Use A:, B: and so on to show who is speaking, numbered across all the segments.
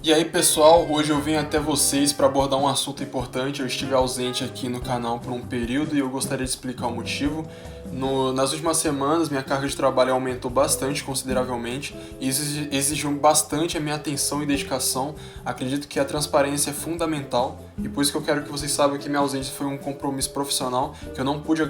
A: E aí pessoal, hoje eu vim até vocês para abordar um assunto importante. Eu estive ausente aqui no canal por um período e eu gostaria de explicar o motivo. Nas últimas semanas minha carga de trabalho aumentou bastante, consideravelmente, e isso exigiu bastante a minha atenção e dedicação. Acredito que a transparência é fundamental e por isso que eu quero que vocês saibam que minha ausência foi um compromisso profissional que eu não pude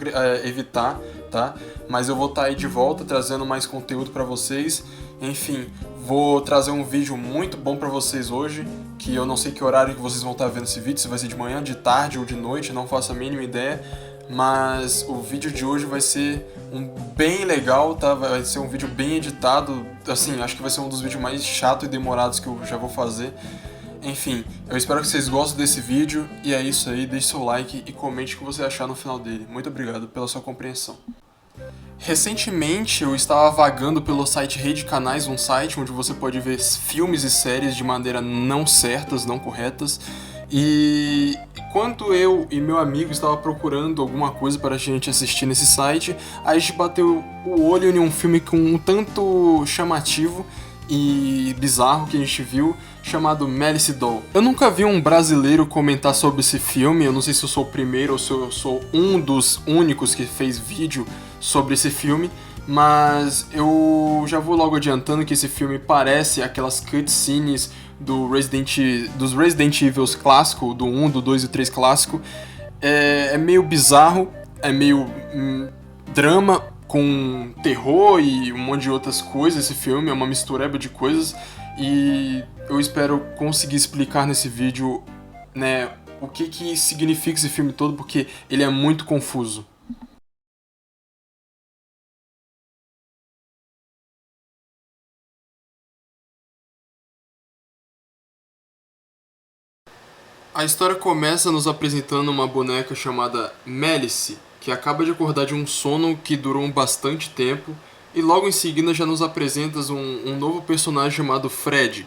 A: evitar, tá? Mas eu vou estar aí de volta trazendo mais conteúdo para vocês. Enfim, vou trazer um vídeo muito bom pra vocês hoje, que eu não sei que horário que vocês vão estar vendo esse vídeo, se vai ser de manhã, de tarde ou de noite, não faço a mínima ideia, mas o vídeo de hoje vai ser bem legal, tá? Vai ser um vídeo bem editado, assim, acho que vai ser um dos vídeos mais chatos e demorados que eu já vou fazer. Enfim, eu espero que vocês gostem desse vídeo, e é isso aí, deixe seu like e comente o que você achar no final dele. Muito obrigado pela sua compreensão. Recentemente eu estava vagando pelo site Rede Canais, um site onde você pode ver filmes e séries de maneira não certas, não corretas. E enquanto eu e meu amigo estava procurando alguma coisa para a gente assistir nesse site, a gente bateu o olho em um filme com um tanto chamativo e bizarro que a gente viu, chamado Malice Doll. Eu nunca vi um brasileiro comentar sobre esse filme, eu não sei se eu sou o primeiro ou se eu sou um dos únicos que fez vídeo sobre esse filme, mas eu já vou logo adiantando que esse filme parece aquelas cutscenes dos Resident Evil clássico, do 1, do 2 e do 3 clássico. É meio bizarro, é meio drama com terror e um monte de outras coisas. Esse filme é uma mistureba de coisas e eu espero conseguir explicar nesse vídeo, né, o que significa esse filme todo, porque ele é muito confuso. A história começa nos apresentando uma boneca chamada Malice, que acaba de acordar de um sono que durou bastante tempo, e logo em seguida já nos apresenta um novo personagem chamado Fred.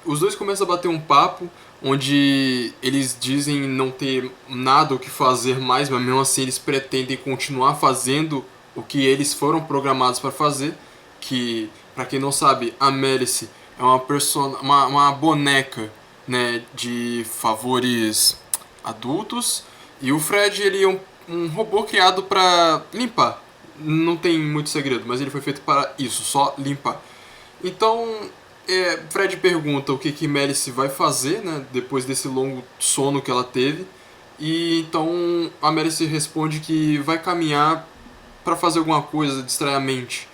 A: Os dois começam a bater um papo, onde eles dizem não ter nada o que fazer mais, mas mesmo assim eles pretendem continuar fazendo o que eles foram programados para fazer, que, para quem não sabe, a Malice é uma boneca, né, de favores adultos, e o Fred ele é um robô criado para limpar. Não tem muito segredo, mas ele foi feito para isso, só limpar. Então, Fred pergunta o que Malice vai fazer, né, depois desse longo sono que ela teve, e então a Malice responde que vai caminhar para fazer alguma coisa, distrair a mente.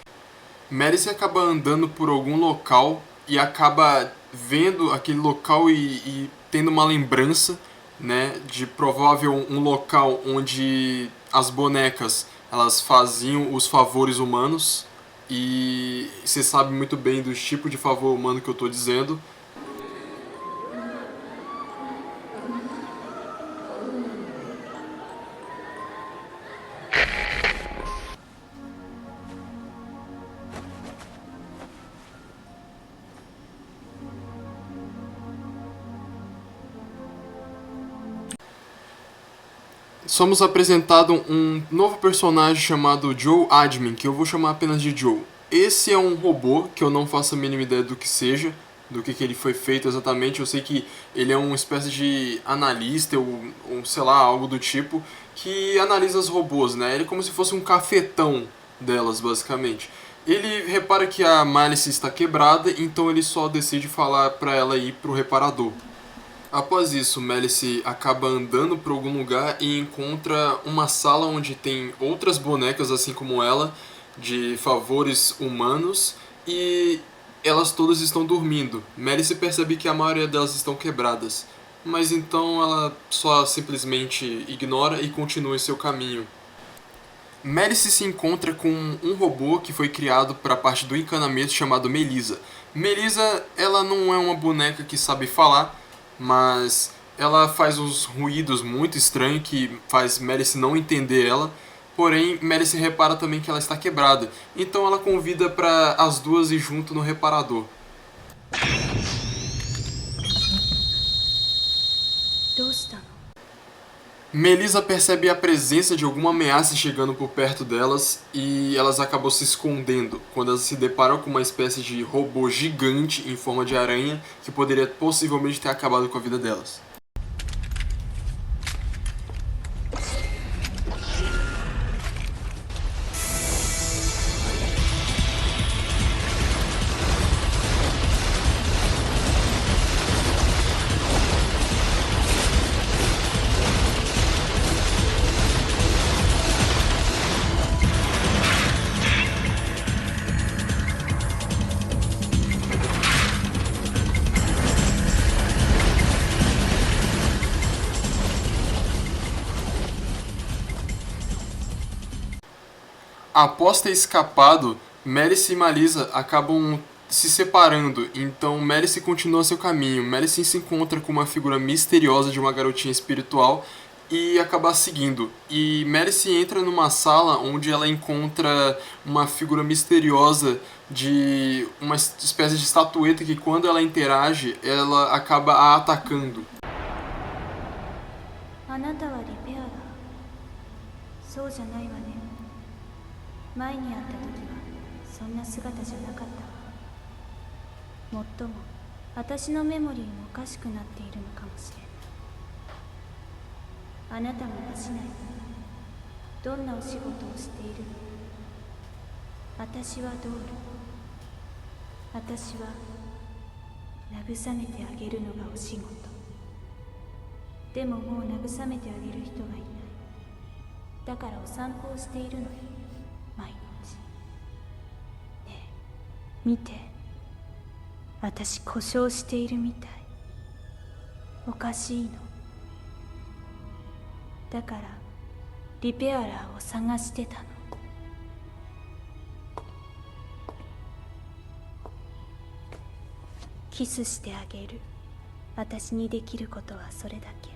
A: Malice acaba andando por algum local e acaba vendo aquele local e tendo uma lembrança, né, de provável um local onde as bonecas elas faziam os favores humanos, e você sabe muito bem do tipo de favor humano que eu estou dizendo. Somos apresentados um novo personagem chamado Joe Admin, que eu vou chamar apenas de Joe. Esse é um robô que eu não faço a mínima ideia do que seja, do que ele foi feito exatamente. Eu sei que ele é uma espécie de analista ou sei lá, algo do tipo, que analisa os robôs, né? Ele é como se fosse um cafetão delas, basicamente. Ele repara que a Malice está quebrada, então ele só decide falar para ela ir pro reparador. Após isso, Malice acaba andando por algum lugar e encontra uma sala onde tem outras bonecas assim como ela, de favores humanos, e elas todas estão dormindo. Malice percebe que a maioria delas estão quebradas, mas então ela só simplesmente ignora e continua em seu caminho. Malice se encontra com um robô que foi criado para a parte do encanamento chamado Melissa. Melissa, ela não é uma boneca que sabe falar, mas ela faz uns ruídos muito estranhos que faz Malice não entender ela. Porém, Malice repara também que ela está quebrada, então ela convida para as duas ir junto no reparador. Melissa percebe a presença de alguma ameaça chegando por perto delas e elas acabam se escondendo quando elas se deparam com uma espécie de robô gigante em forma de aranha que poderia possivelmente ter acabado com a vida delas. Após ter escapado, Malice e Melissa acabam se separando, então Malice continua seu caminho. Malice se encontra com uma figura misteriosa de uma garotinha espiritual e acaba seguindo. E Malice entra numa sala onde ela encontra uma figura misteriosa de uma espécie de estatueta que quando ela interage, ela acaba a atacando.
B: あなたはリペアだ。そうじゃないわね。前に会った時はそんな姿じゃなかったわ。もっとも私のメモリーもおかしくなっているのかもしれない。あなたも私なりどんなお仕事をしているの？私はドール。私は慰めてあげるのがお仕事。でももう慰めてあげる人がいない。だからお散歩をしているのよ、毎日。ねえ、見て。私故障しているみたい。おかしいの。だからリペアラーを探してたの。キスしてあげる。私にできることはそれだけ。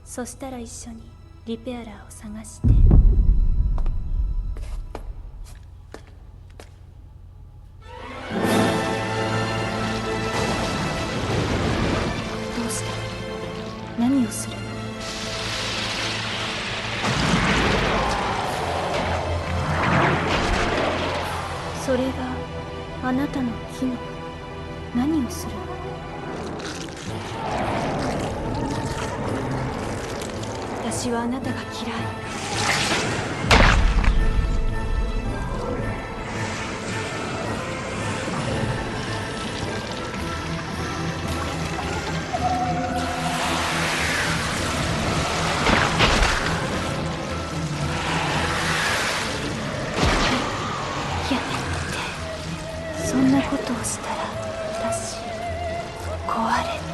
B: そしたら一緒にリペアラーを探して。どうした？何をするの？それがあなたの機能。何をするの？私はあなたが嫌い。やめて。そんなことをしたら私壊れて。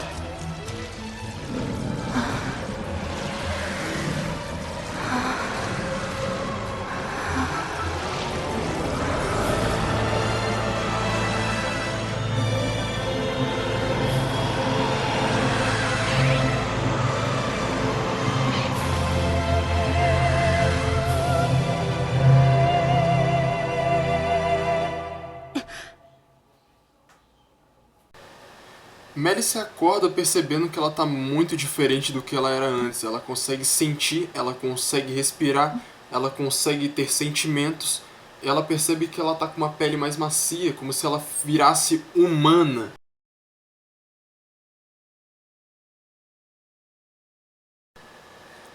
A: Malice acorda percebendo que ela tá muito diferente do que ela era antes. Ela consegue sentir, ela consegue respirar, ela consegue ter sentimentos. Ela percebe que ela tá com uma pele mais macia, como se ela virasse humana.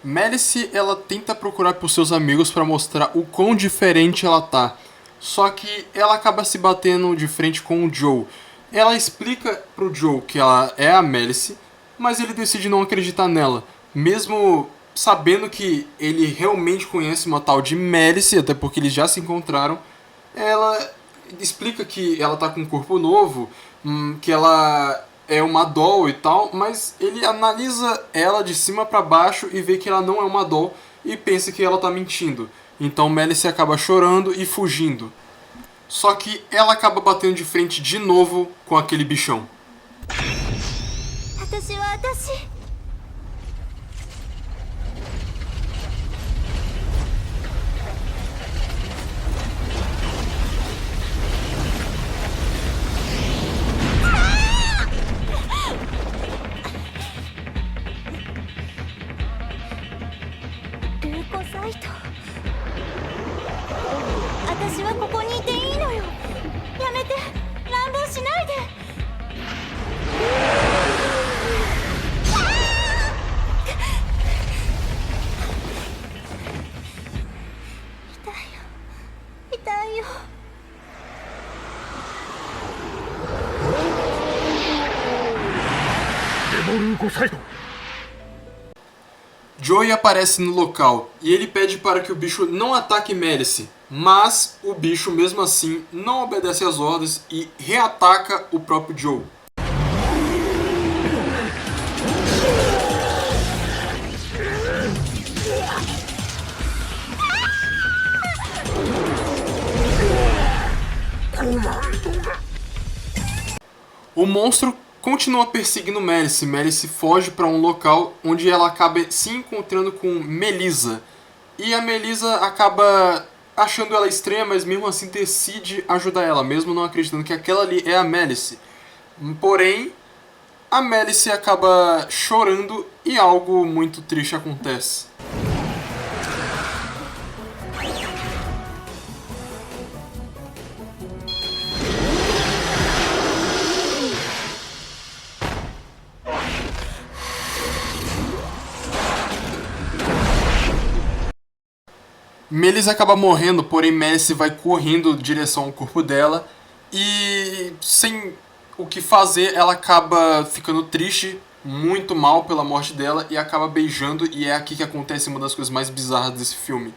A: Malice, ela tenta procurar por seus amigos para mostrar o quão diferente ela tá. Só que ela acaba se batendo de frente com o Joe. Ela explica pro Joe que ela é a Malice, mas ele decide não acreditar nela, mesmo sabendo que ele realmente conhece uma tal de Malice, até porque eles já se encontraram. Ela explica que ela tá com um corpo novo, que ela é uma doll e tal, mas ele analisa ela de cima pra baixo e vê que ela não é uma doll e pensa que ela tá mentindo. Então Malice acaba chorando e fugindo. Só que ela acaba batendo de frente de novo com aquele bichão.
B: はここにいていいのよ。やめて、乱暴しないで。痛いよ、痛いよ。
C: Demorugo Saito.
A: Joey aparece no local e ele pede para que o bicho não ataque Malice, mas o bicho mesmo assim não obedece às ordens e reataca o próprio Joe. O monstro continua perseguindo Malice. Malice foge para um local onde ela acaba se encontrando com Melissa. E a Melissa acaba achando ela estranha, mas mesmo assim decide ajudar ela, mesmo não acreditando que aquela ali é a Malice. Porém, a Malice acaba chorando e algo muito triste acontece. Melissa acaba morrendo, porém Malice vai correndo em direção ao corpo dela e, sem o que fazer, ela acaba ficando triste, muito mal pela morte dela e acaba beijando, e é aqui que acontece uma das coisas mais bizarras desse filme.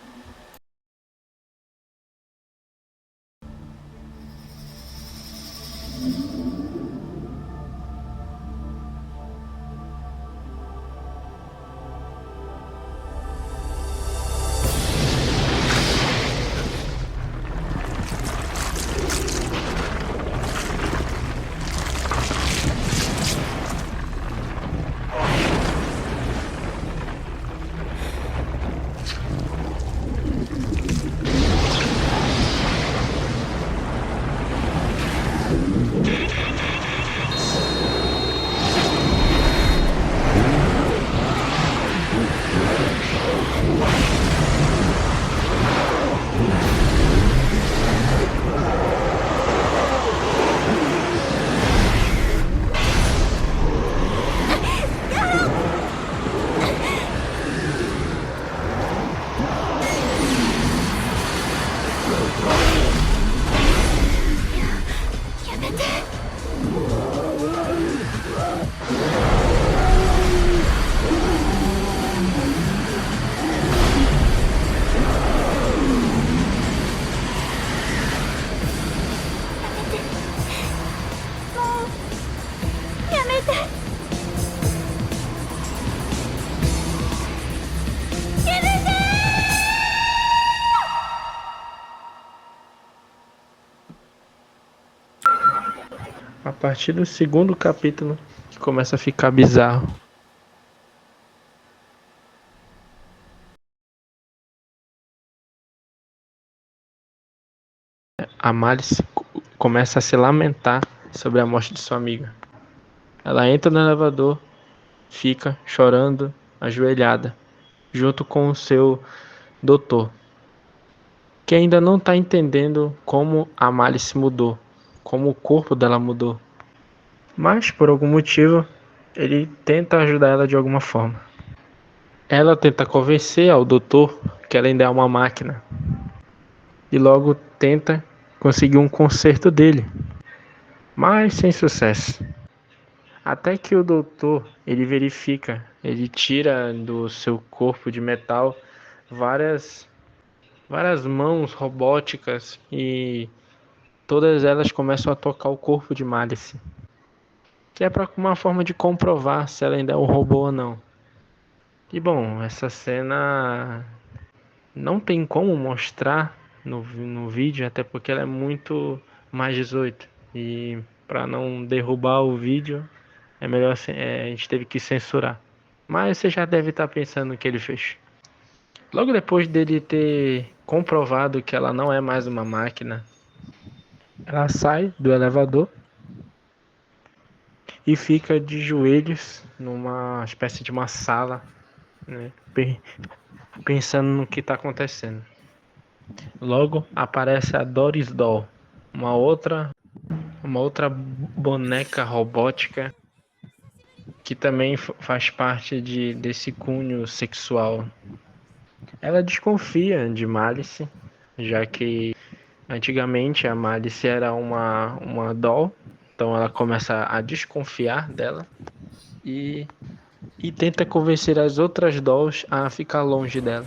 D: A partir do segundo capítulo que começa a ficar bizarro. A Malice começa a se lamentar sobre a morte de sua amiga. Ela entra no elevador, fica chorando, ajoelhada, junto com o seu doutor, que ainda não está entendendo como a Malice mudou, como o corpo dela mudou. Mas, por algum motivo, ele tenta ajudar ela de alguma forma. Ela tenta convencer ao doutor que ela ainda é uma máquina. E logo tenta conseguir um conserto dele. Mas sem sucesso. Até que o doutor, ele verifica, ele tira do seu corpo de metal várias mãos robóticas e todas elas começam a tocar o corpo de Malice. Que é para uma forma de comprovar se ela ainda é um robô ou não. E bom, essa cena não tem como mostrar no vídeo, até porque ela é muito mais 18. E para não derrubar o vídeo, é melhor a gente teve que censurar. Mas você já deve estar pensando no que ele fez. Logo depois dele ter comprovado que ela não é mais uma máquina, ela sai do elevador e fica de joelhos numa espécie de uma sala, né, pensando no que está acontecendo. Logo aparece a Doris Doll, uma outra boneca robótica que também faz parte desse cunho sexual. Ela desconfia de Malice, já que antigamente a Malice era uma doll, então ela começa a desconfiar dela e, e tenta convencer as outras dolls a ficar longe dela.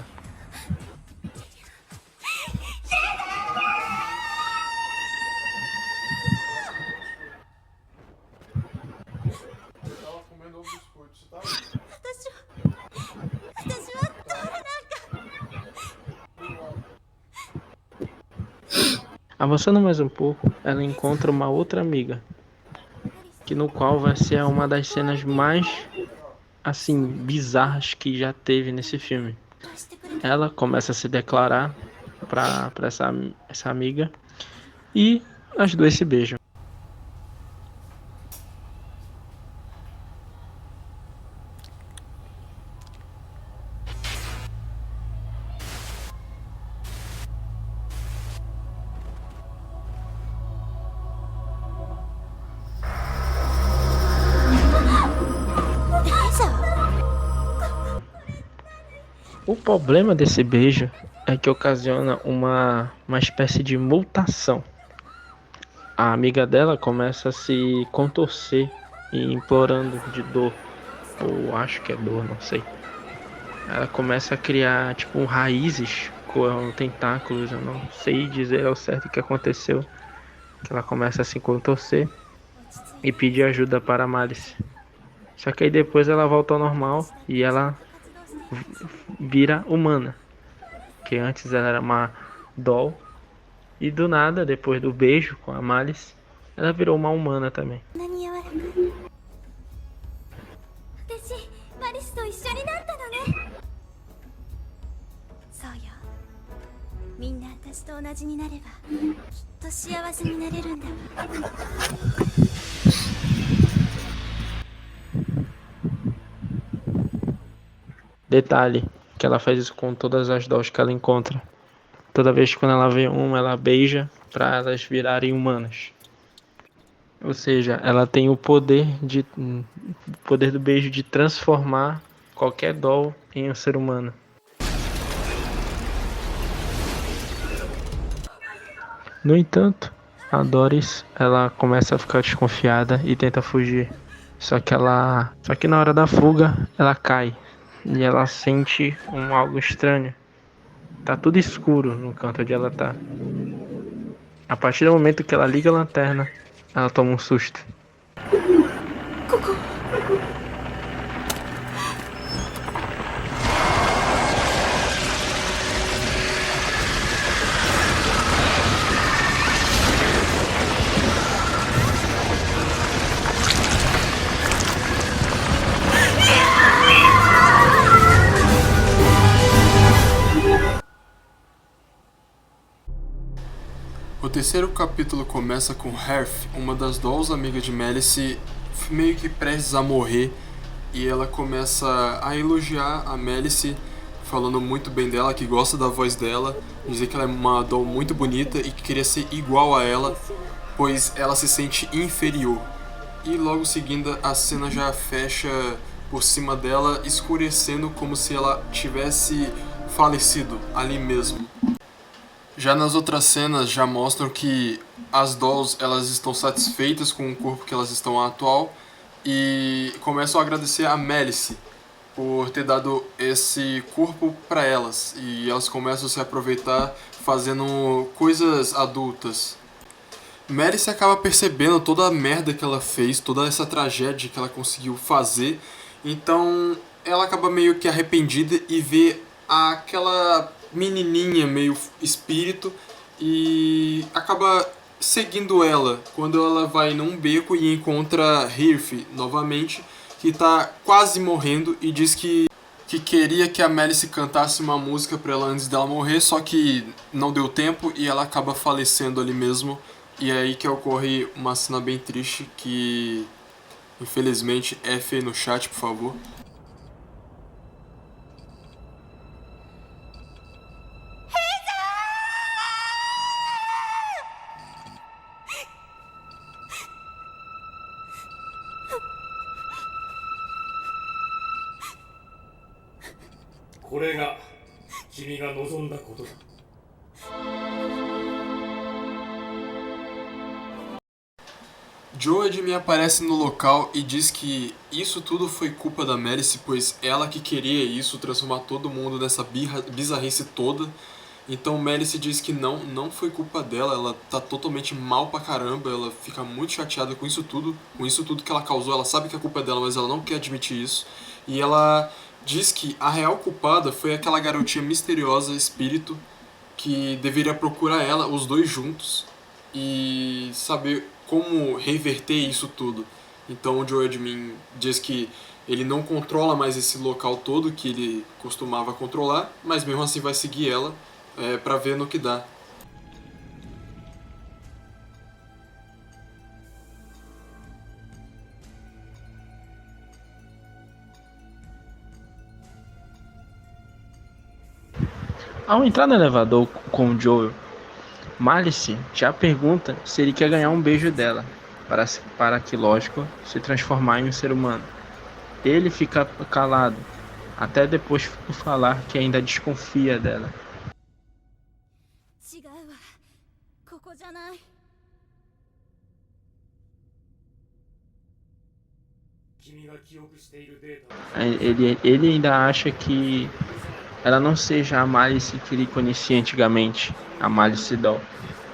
D: Avançando mais um pouco, ela encontra uma outra amiga, que no qual vai ser uma das cenas mais, assim, bizarras que já teve nesse filme. Ela começa a se declarar pra essa amiga e as duas se beijam. O problema desse beijo é que ocasiona uma espécie de mutação. A amiga dela começa a se contorcer e implorando de dor, ou acho que é dor, não sei. Ela começa a criar tipo raízes com tentáculos, eu não sei dizer ao certo o que aconteceu. Que ela começa a se contorcer e pedir ajuda para Malice. Só que aí depois ela volta ao normal e ela vira humana. Que antes ela era uma doll. E do nada, depois do beijo com a Malice, ela virou uma humana também.
B: 私マリスと一緒になったのね。そうよ。みんな私と同じになればきっと幸せになれるんだわ。
D: Detalhe, que ela faz isso com todas as dolls que ela encontra. Toda vez que quando ela vê uma, ela beija para elas virarem humanas. Ou seja, ela tem o poder do beijo de transformar qualquer doll em um ser humano. No entanto, a Doris, ela começa a ficar desconfiada e tenta fugir. Só que na hora da fuga, ela cai e ela sente algo estranho. Tá tudo escuro no canto onde ela tá. A partir do momento que ela liga a lanterna, ela toma um susto.
A: O terceiro capítulo começa com Hearth, uma das dolls amigas de Malice, meio que prestes a morrer, e ela começa a elogiar a Malice, falando muito bem dela, que gosta da voz dela, dizer que ela é uma doll muito bonita e que queria ser igual a ela, pois ela se sente inferior. E logo seguindo a cena já fecha por cima dela, escurecendo como se ela tivesse falecido ali mesmo. Já nas outras cenas já mostram que as dolls elas estão satisfeitas com o corpo que elas estão atual e começam a agradecer a Malice por ter dado esse corpo para elas, e elas começam a se aproveitar fazendo coisas adultas. Malice acaba percebendo toda a merda que ela fez, toda essa tragédia que ela conseguiu fazer, então ela acaba meio que arrependida e vê aquela menininha meio espírito e acaba seguindo ela quando ela vai num beco e encontra Hearth novamente, que tá quase morrendo, e diz que queria que a Malice cantasse uma música pra ela antes dela morrer, só que não deu tempo e ela acaba falecendo ali mesmo. E é aí que ocorre uma cena bem triste que, infelizmente, F aí no chat, por favor.
C: これが君が望んだことだ。
A: Joe me aparece no local e diz que isso tudo foi culpa da Malice, pois ela que queria isso, transformar todo mundo nessa bizarrice toda. Então Malice diz que não foi culpa dela, ela tá totalmente mal pra caramba, ela fica muito chateada com isso tudo que ela causou, ela sabe que a culpa é dela, mas ela não quer admitir isso. E ela diz que a real culpada foi aquela garotinha misteriosa, espírito, que deveria procurar ela, os dois juntos, e saber como reverter isso tudo. Então o Joe Edmin diz que ele não controla mais esse local todo que ele costumava controlar, mas mesmo assim vai seguir ela pra ver no que dá.
D: Ao entrar no elevador com o Joel, Malice já pergunta se ele quer ganhar um beijo dela, para que, lógico, se transformar em um ser humano. Ele fica calado, até depois falar que ainda desconfia dela.
B: 違うわ、ここじゃない。
C: 君が記憶しているデータ
D: Ele ainda acha que ela não seja a Malice que ele conhecia antigamente, a Malice Doll,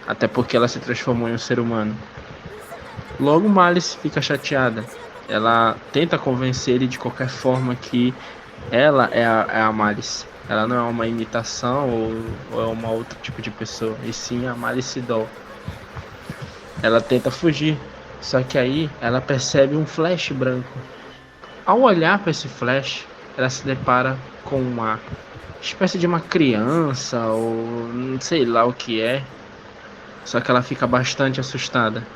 D: até porque ela se transformou em um ser humano. Logo Malice fica chateada. Ela tenta convencer ele de qualquer forma que ela é a Malice. Ela não é uma imitação ou é uma outro tipo de pessoa, e sim a Malice Doll. Ela tenta fugir, só que aí ela percebe um flash branco. Ao olhar para esse flash, ela se depara com uma espécie de uma criança ou sei lá o que é. Só que ela fica bastante assustada.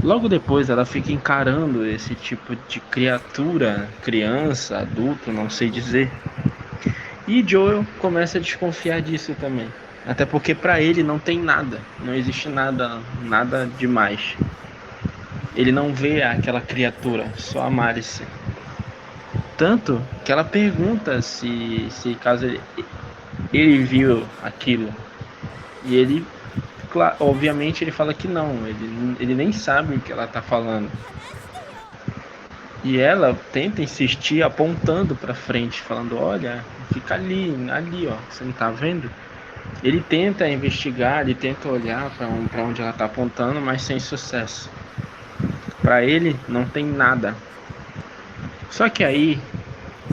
D: Logo depois ela fica encarando esse tipo de criatura, criança, adulto, não sei dizer. E Joel começa a desconfiar disso também. Até porque pra ele não tem nada, não existe nada demais. Ele não vê aquela criatura, só a Malice. Tanto que ela pergunta se caso ele viu aquilo. E ele, claro, obviamente ele fala que não, ele nem sabe o que ela tá falando. E ela tenta insistir apontando pra frente, falando, olha, fica ali ó, você não tá vendo? Ele tenta investigar, ele tenta olhar pra onde ela tá apontando, mas sem sucesso. Pra ele não tem nada. Só que aí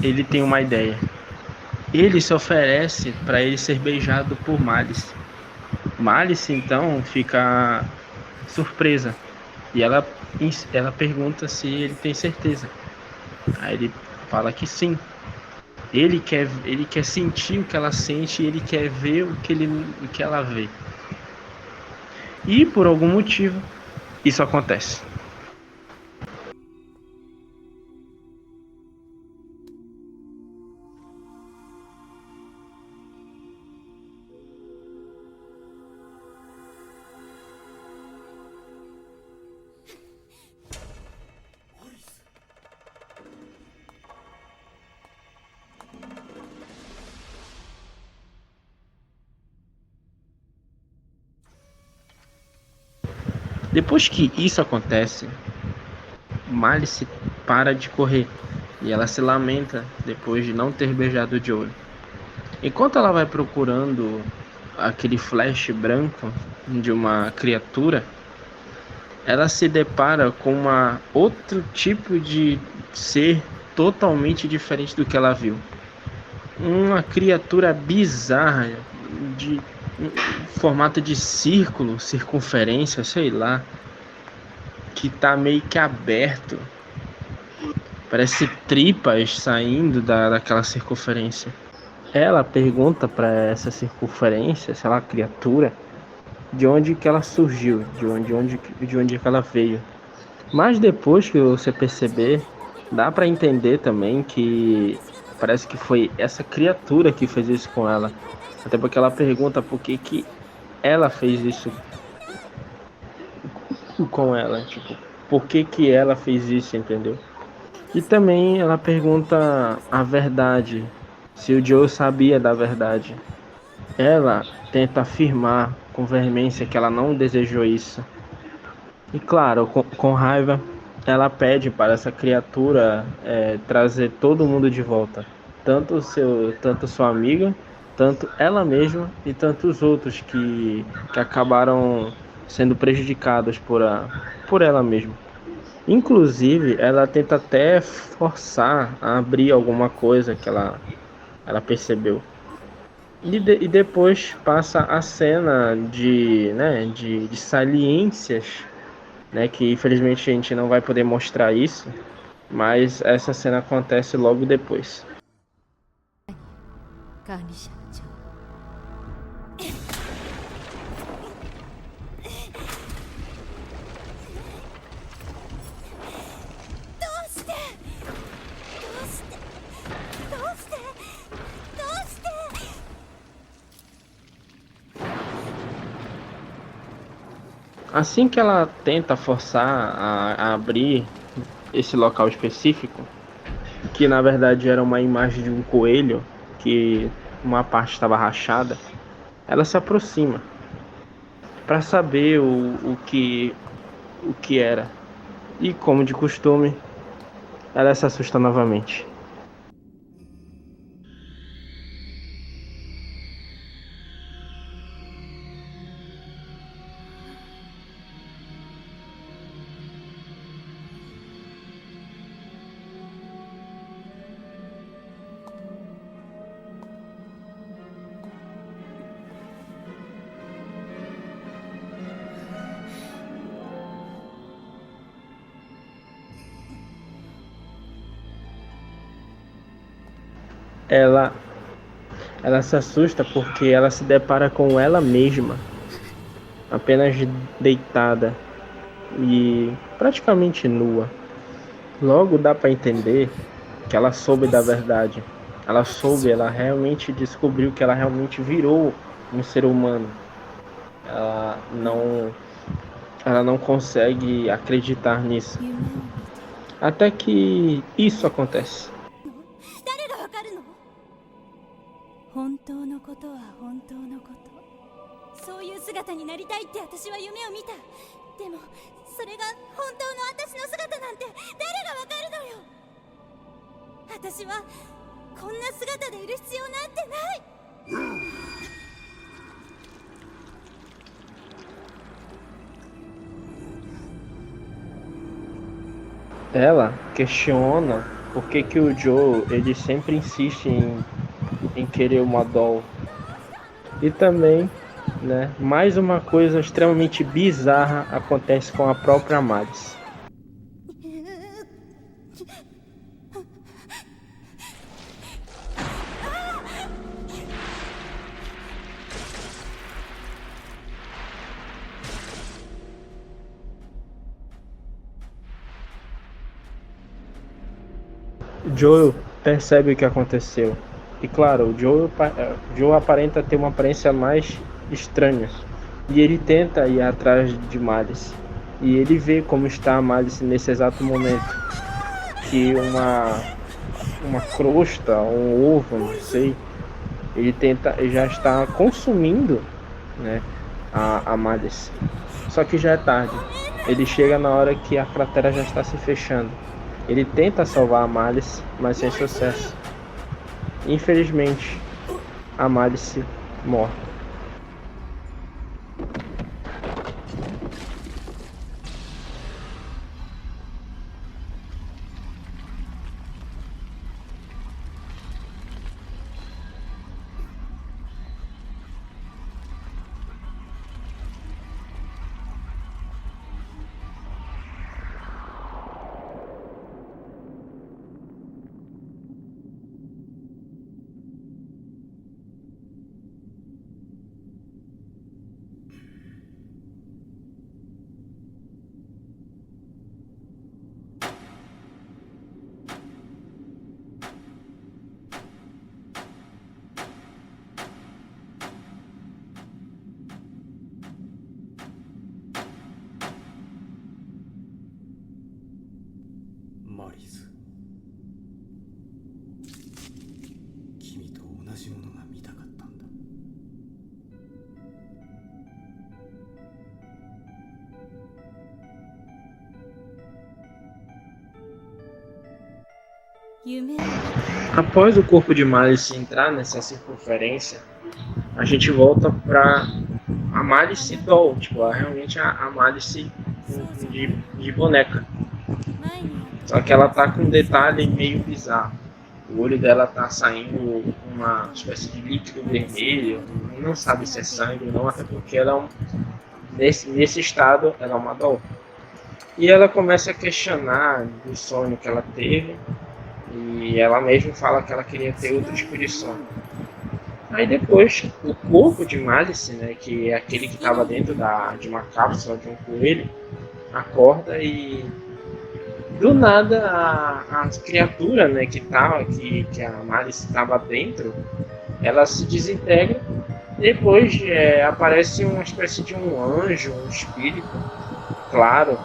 D: ele tem uma ideia. Ele se oferece para ele ser beijado por Malice. Malice então fica surpresa e ela pergunta se ele tem certeza. Aí ele fala que sim. Ele quer sentir o que ela sente e ele quer ver o que ela vê. E por algum motivo isso acontece. Depois que isso acontece, Malice para de correr e ela se lamenta depois de não ter beijado Joel. Enquanto ela vai procurando aquele flash branco de uma criatura, ela se depara com outro tipo de ser totalmente diferente do que ela viu. Uma criatura bizarra de formato de círculo, circunferência, sei lá, que tá meio que aberto. Parece tripas saindo daquela circunferência. Ela pergunta para essa circunferência, sei lá, criatura, de onde que ela surgiu, de onde que ela veio. Mas depois que você perceber, dá para entender também que parece que foi essa criatura que fez isso com ela. Até porque ela pergunta por que ela fez isso com ela, tipo, por que ela fez isso, entendeu? E também ela pergunta a verdade se o Joe sabia da verdade. Ela tenta afirmar com veemência que ela não desejou isso. E claro, com raiva, ela pede para essa criatura trazer todo mundo de volta. Tanto sua amiga, tanto ela mesma e tantos outros que acabaram sendo prejudicados por ela mesma. Inclusive, ela tenta até forçar a abrir alguma coisa que ela percebeu. E depois passa a cena de saliências, né, que infelizmente a gente não vai poder mostrar isso, mas essa cena acontece logo depois.
B: 管理者長、
D: Assim que ela tenta forçar a abrir esse local específico, que na verdade era uma imagem de um coelho, que uma parte estava rachada, ela se aproxima para saber o que era. E como de costume, ela se assusta novamente. Ela, ela se assusta porque ela se depara com ela mesma, apenas deitada e praticamente nua. Logo dá para entender que ela soube da verdade. Ela realmente descobriu que ela realmente virou um ser humano. Ela não, ela não consegue acreditar nisso.
B: 夢を見て
D: Até que isso acontece.
B: 誰がわかるの？本当のことは本当のこと。そういう姿になりたいって私は夢を見た。でもそれが本当の私の姿なんて誰がわかるのよ。私はこんな姿でいる必要なんてない。
D: Ela questiona por que o Joe ele sempre insiste em querer uma doll. E também, né, mais uma coisa extremamente bizarra acontece com a própria Maris. Joel percebe o que aconteceu. E claro, Joe aparenta ter uma aparência mais estranha. E ele tenta ir atrás de Malice. E ele vê como está a Malice nesse exato momento. Que uma crosta, um ovo, não sei. Ele já está consumindo, né, a Malice. Só que já é tarde. Ele chega na hora que a cratera já está se fechando. Ele tenta salvar a Malice, mas sem sucesso. Infelizmente, a Malice morre.
B: 夢を見て
D: Após o corpo de Malice entrar nessa circunferência, a gente volta pra a Malice doll, tipo, realmente a Malice de boneca.
B: 前にあった
D: Só que ela tá com um detalhe meio bizarro. O olho dela tá saindo uma espécie de líquido vermelho, não sabe se é sangue ou não, até porque ela é nesse estado ela é uma doll. E ela começa a questionar do sonho que ela teve, e ela mesma fala que ela queria ter outro tipo de sonho. Aí depois, o corpo de Malice, né, que é aquele que estava dentro de uma cápsula de um coelho, acorda e do nada a criatura, né, que a Malice estava dentro, ela se desintegra. Depois aparece uma espécie de um anjo, um espírito, claro.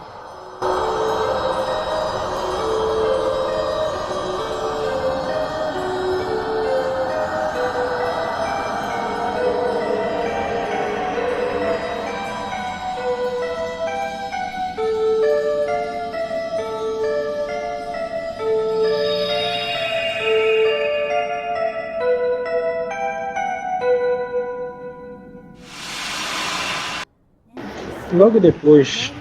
D: Logo depois,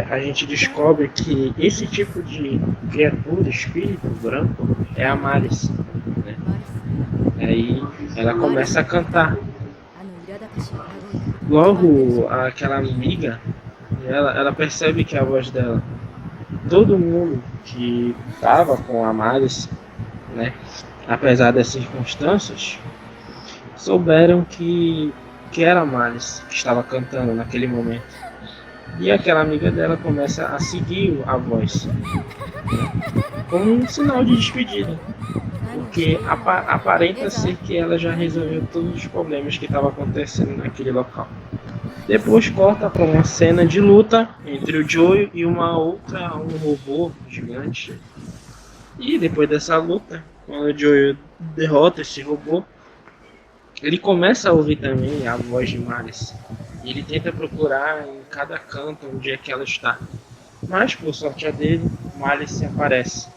D: a gente descobre que esse tipo de criatura, espírito branco, é a Malice, né? Aí ela começa a cantar.
B: あの苛立たしい歌声
D: Logo, aquela amiga, ela percebe que é a voz dela. Todo mundo que estava com a Malice, né, apesar das circunstâncias, souberam que era a Malice que estava cantando naquele momento. E aquela amiga dela começa a seguir a voz, né, como um sinal de despedida, porque aparenta ser que ela já resolveu todos os problemas que estavam acontecendo naquele local. Depois corta para uma cena de luta entre o Joe e um robô gigante. E depois dessa luta, quando o Joe derrota esse robô, ele começa a ouvir também a voz de Malice. E ele tenta procurar em cada canto onde é que ela está. Mas, por sorte dele, Malice aparece.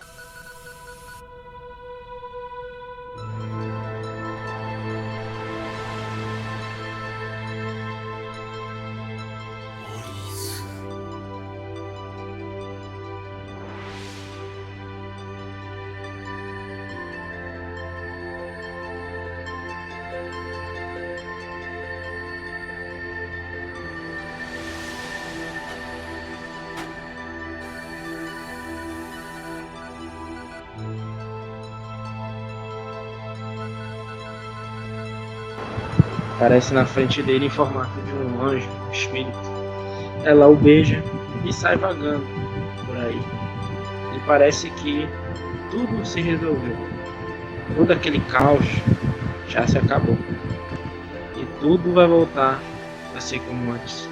D: Aparece na frente dele em formato de um anjo, um espírito. Ela o beija e sai vagando por aí. E parece que tudo se resolveu. Todo aquele caos já se acabou. E tudo vai voltar a ser como antes.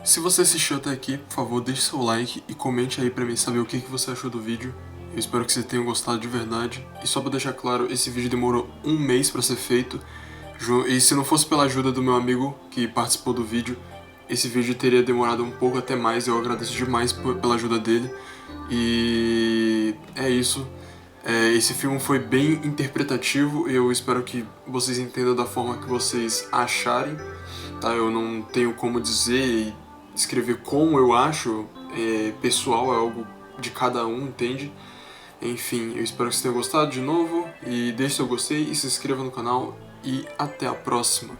A: Se você assistiu até aqui, por favor, deixe seu like e comente aí pra mim saber o que você achou do vídeo. Eu espero que você tenha gostado de verdade. E só pra deixar claro, esse vídeo demorou 1 mês pra ser feito. E se não fosse pela ajuda do meu amigo que participou do vídeo, esse vídeo teria demorado um pouco até mais. Eu agradeço demais pela ajuda dele. E é isso. Esse filme foi bem interpretativo. Eu espero que vocês entendam da forma que vocês acharem. Tá? Eu não tenho como dizer e escrever como eu acho. Pessoal, é algo de cada um, entende? Enfim, eu espero que vocês tenham gostado de novo. E deixe seu gostei e se inscreva no canal. E até a próxima.